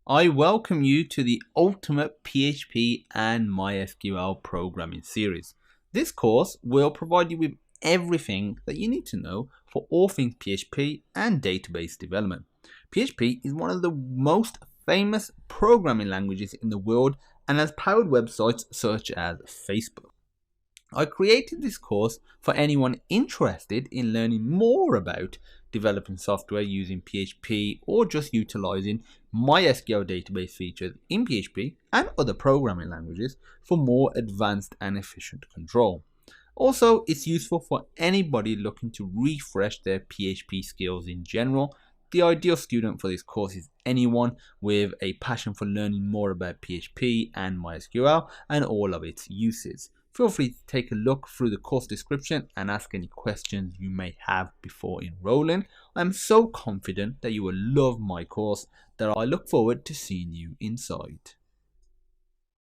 I welcome you to the Ultimate PHP and MySQL programming series. This course will provide you with everything that you need to know for all things PHP and database development. PHP is one of the most famous programming languages in the world and has powered websites such as Facebook. I created this course for anyone interested in learning more about developing software using PHP or just utilizing MySQL database features in PHP and other programming languages for more advanced and efficient control. Also, it's useful for anybody looking to refresh their PHP skills in general. The ideal student for this course is anyone with a passion for learning more about PHP and MySQL and all of its uses. Feel free to take a look through the course description and ask any questions you may have before enrolling. I'm so confident that you will love my course that I look forward to seeing you inside.